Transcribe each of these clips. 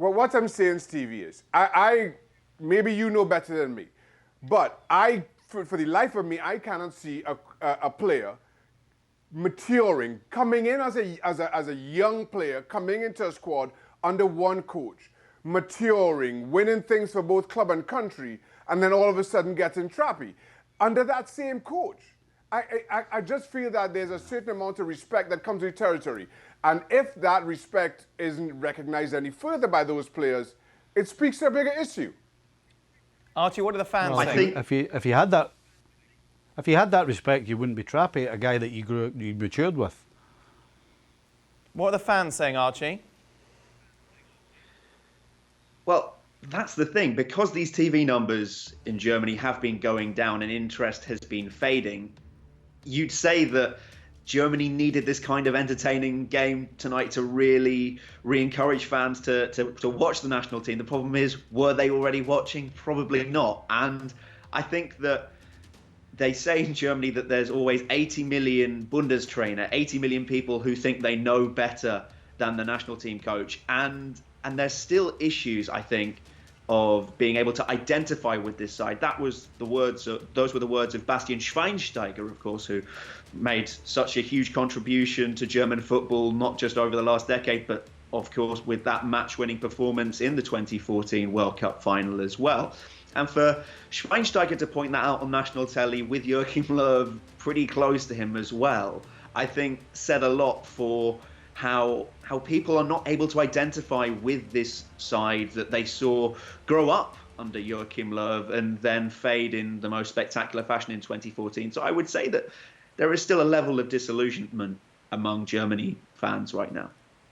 Well, what I'm saying, Stevie, is maybe you know better than me, but for the life of me, I cannot see a player maturing, coming in as a young player, coming into a squad under one coach, maturing, winning things for both club and country, and then all of a sudden getting trappy under that same coach. I just feel that there's a certain amount of respect that comes with territory. And if that respect isn't recognized any further by those players, it speaks to a bigger issue. Archie, what do the fans think? I think if you had that respect, you wouldn't be trappy at a guy that you matured with. What are the fans saying, Archie? Well, that's the thing. Because these TV numbers in Germany have been going down and interest has been fading, you'd say that Germany needed this kind of entertaining game tonight to really re-encourage fans to watch the national team. The problem is, were they already watching? Probably not. And I think that they say in Germany that there's always 80 million Bundestrainer, 80 million people who think they know better than the national team coach. And there's still issues, I think, of being able to identify with this side. Those were the words of Bastian Schweinsteiger, of course, who made such a huge contribution to German football, not just over the last decade, but of course with that match-winning performance in the 2014 World Cup final as well. And for Schweinsteiger to point that out on national telly with Joachim Low pretty close to him as well, I think said a lot for how people are not able to identify with this side that they saw grow up under Joachim Low and then fade in the most spectacular fashion in 2014. So I would say that there is still a level of disillusionment among Germany fans right now.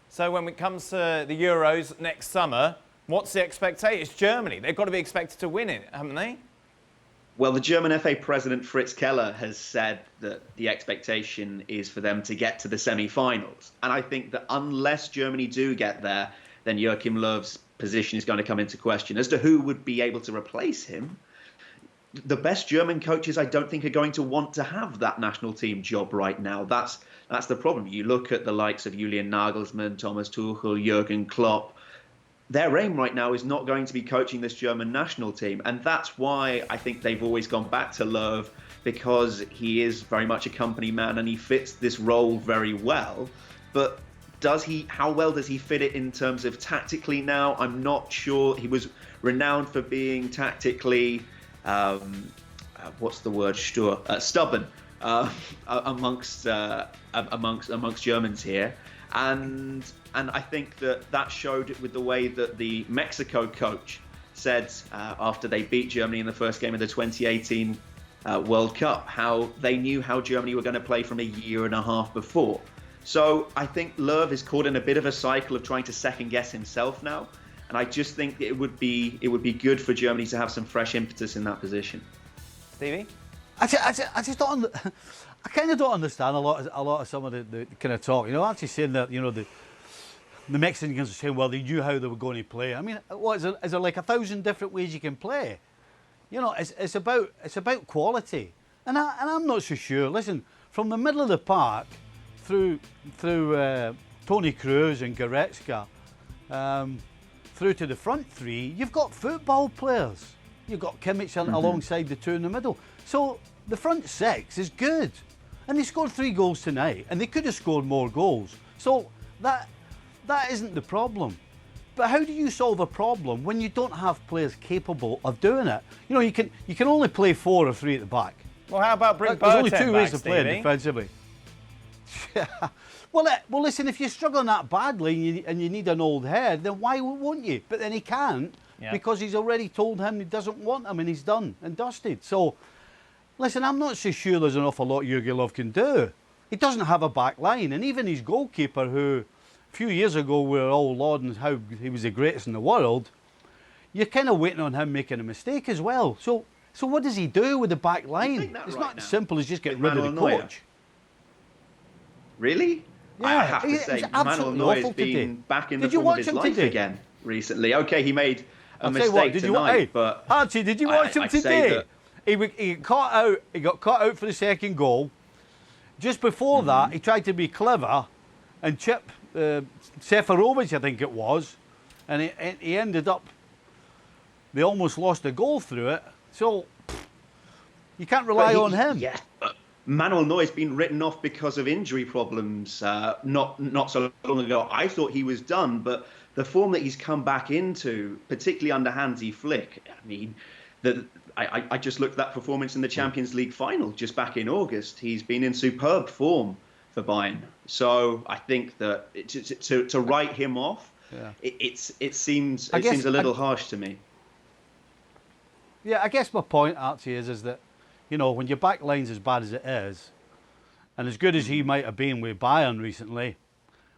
So when it comes to the Euros next summer, what's the expectation? It's Germany. They've got to be expected to win it, haven't they? Well, the German FA president Fritz Keller has said that the expectation is for them to get to the semi-finals. And I think that unless Germany do get there, then Joachim Low's position is going to come into question. As to who would be able to replace him, the best German coaches I don't think are going to want to have that national team job right now. That's the problem. You look at the likes of Julian Nagelsmann, Thomas Tuchel, Jurgen Klopp. Their aim right now is not going to be coaching this German national team. And that's why I think they've always gone back to Low, because he is very much a company man and he fits this role very well. But how well does he fit it in terms of tactically now? I'm not sure. He was renowned for being tactically, stubborn amongst Germans here. And I think that showed with the way that the Mexico coach said after they beat Germany in the first game of the 2018 World Cup, how they knew how Germany were going to play from a year and a half before. So I think Low is caught in a bit of a cycle of trying to second guess himself now. And I just think it would be good for Germany to have some fresh impetus in that position. Stevie? I just don't. I kind of don't understand a lot of some of the kind of talk. Actually saying that the Mexicans are saying, well, they knew how they were going to play. I mean, is there like 1,000 different ways you can play? It's about quality, and I'm not so sure. Listen, from the middle of the park through Toni Kroos and Goretzka, through to the front three, you've got football players. You've got Kimmich alongside the two in the middle. So the front six is good. And they scored 3 goals tonight, and they could have scored more goals. So that isn't the problem. But how do you solve a problem when you don't have players capable of doing it? You can only play 4 or 3 at the back. Well, how about bring Boateng There's only 2 ways back, to play Stevie? defensively. Well, listen, if you're struggling that badly and you need an old head, then why won't you? But then he can't because he's already told him he doesn't want him and he's done and dusted. So, listen, I'm not so sure there's an awful lot Jurgen Low can do. He doesn't have a back line, and even his goalkeeper, who a few years ago we were all lauding how he was the greatest in the world, you're kind of waiting on him making a mistake as well. So what does he do with the back line? It's not as simple as just getting rid of the coach. Really? Yeah, I have to say, Manuel Neuer has been back in the form of his life again recently. Okay, he made a mistake tonight, but Archie, did you watch him today? He got caught out for the second goal. Just before that, he tried to be clever and chip Seferovic, I think it was, and he ended up. They almost lost a goal through it. So you can't rely on him. Yeah, but Manuel Neuer's been written off because of injury problems not so long ago. I thought he was done, but the form that he's come back into, particularly under Hansi Flick, I mean, I just looked at that performance in the Champions League final just back in August. He's been in superb form for Bayern. So I think that to write him off, it seems a little harsh to me. Yeah, I guess my point, Archie, is that, you know, when your back line's as bad as it is, and as good as he might have been with Bayern recently,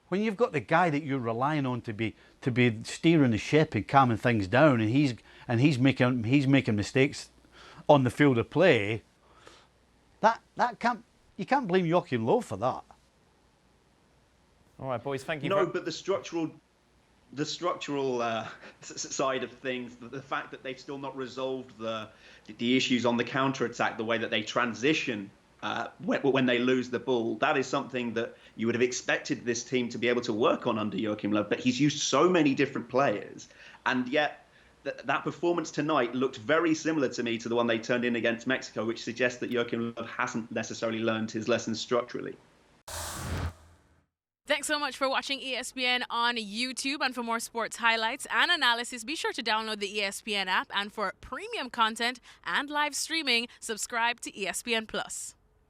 when you've got the guy that you're relying on to be steering the ship and calming things down, and he's making mistakes on the field of play, you can't blame Joachim Low for that. All right, boys, thank you. No, but the structural side of things, the fact that they've still not resolved the issues on the counter-attack, the way that they transition when they lose the ball, that is something that you would have expected this team to be able to work on under Joachim Low. But he's used so many different players, and yet that performance tonight looked very similar to me to the one they turned in against Mexico, which suggests that Joachim Low hasn't necessarily learned his lessons structurally. Thanks so much for watching ESPN on YouTube. And for more sports highlights and analysis, be sure to download the ESPN app. And for premium content and live streaming, subscribe to ESPN Plus.